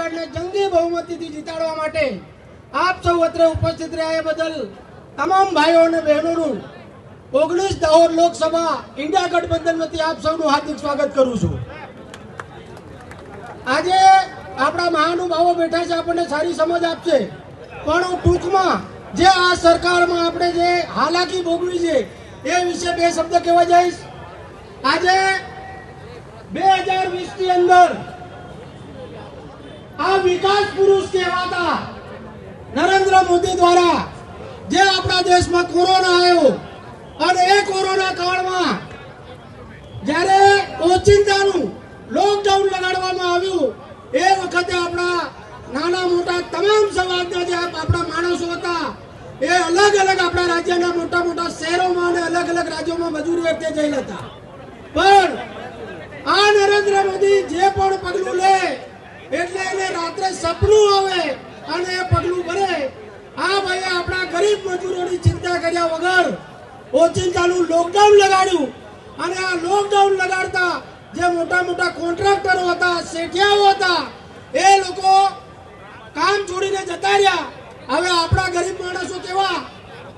રાઠોડને જંગી બહુમતીથી જીતાડવા માટે આપ સૌ અત્રે ઉપસ્થિત રહ્યા એ બદલ તમામ ભાઈઓ અને બહેનોનું 19 દાહોદ લોકસભા ઇન્ડિયા ગઠબંધન વતી આપ સૌનું હાર્દિક સ્વાગત કરું છું। આજે આપણા મહાનુભાવો બેઠા છે, આપણને સારી સમજ આપશે, પણ હું ટૂંકમાં જે આ સરકારમાં આપણે જે હાલાકી ભોગવી છે એ વિશે બે શબ્દ કહેવા જઈશ। આજે 2020 ની અંદર આ વિકાસ પુરુષ કહેવાતા નરેન્દ્ર મોદી દ્વારા જે આપણા દેશમાં કોરોના આવ્યો અને એ કોરોના કાળમાં જ્યારે ઓચિંતાનું લોકડાઉન લગાડવામાં આવ્યું એ વખતે આપણા નાના મોટા તમામ સમાજના જે આપણા માણસો હતા એ અલગ અલગ આપણા રાજ્યના મોટા મોટા શહેરોમાં અને અલગ અલગ રાજ્યોમાં મજૂરી અર્થે જયેલા હતા। પણ આ નરેન્દ્ર મોદી જે પણ પગલું લે એટલે એને રાત્રે સપનું આવે અને એ પગલું ભરે। આ ભાઈએ આપણા ગરીબ મજૂરોની ચિંતા કર્યા વગર ઓચિંતાનું લોકડાઉન લગાડ્યું અને આ લોકડાઉન લગાડતા જે મોટા મોટા કોન્ટ્રાક્ટરો હતા, શેઠિયાઓ હતા, એ લોકો કામ છોડીને જતા રહ્યા। હવે આપણા ગરીબ માણસો કેવા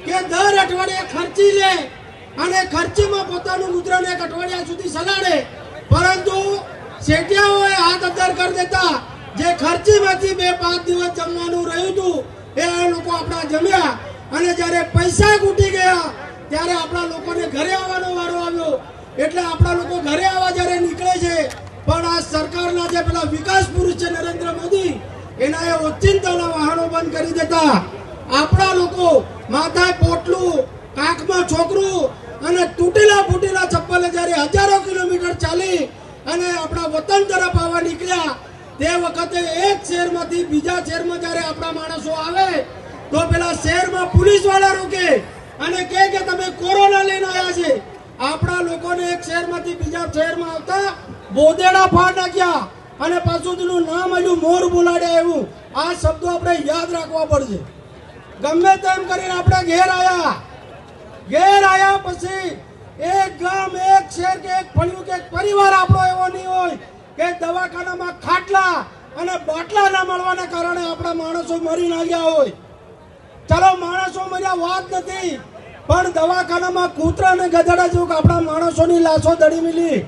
કે દર અઠવાડિયે ખર્ચી લે અને ખર્ચીમાં પોતાનું ગુજરાન એક અઠવાડિયા સુધી સલાડે, પરંતુ શેઠિયાઓએ હાથ અદ્ધર કરી દેતા જે ખર્ચીમાંથી 2-5 દિવસ જમવાનું રહ્યું હતું એ લોકો આપણા જમ્યા અને જ્યારે પૈસા ખૂટી ગયા ત્યારે આપણા લોકોને ઘરે આવવાનો વારો આવ્યો। એટલે આપણા લોકો ઘરે આવવા જ્યારે નીકળે છે, પણ આ સરકારના જે પેલા વિકાસ પુરુષ છે નરેન્દ્ર મોદી એના એ ઓચિંતાના વાહનો બંધ કરી દેતા આપણા લોકો માથાએ પોટલું, કાંખમાં છોકરું અને તૂટેલા ફૂટેલા ચપ્પલે જ્યારે હજારો કિલોમીટર ચાલી અને આપણા વતન તરફ આવવા નીકળ્યા તે વખતે એક શહેરમાંથી બીજા શહેરમાં જ્યારે આપણા માણસો આવે તો પેલા શહેરમાં પોલીસ વાળા રોકે અને કહે કે તમે કોરોના લઈને આવ્યા છે। આપણા લોકોને એક શહેરમાંથી બીજા શહેરમાં આવતા બોદેડા ફાડ નાખ્યા અને પાછું તેનું નામ આવ્યું મોર બોલાડ્યા। એવું આ શબ્દો આપણે યાદ રાખવા પડશે। ગમે તેમ કરીને આપણે ઘેર આવ્યા પછી એક ગામ, એક શહેર કે એક ફળિયું કે એક પરિવાર આપણો એવો નહીં હોય કે દવાખાનામાં ખાટલા અને બાટલા ના મળવાના કારણે આપણા માણસો મરી ના ગયા હોય। ચાલો માણસો મર્યા વાત નથી, પણ દવાખાનામાં કૂતરા અને ગધેડા જેવું આપણા માણસોની લાશો દડી મિલી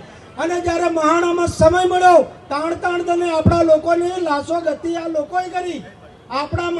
અને જ્યારે મહાણામાં સમય મળ્યો તાણ તાણ તને આપણા લોકોની લાશો ગતિ આ લોકોએ કરી। આપણા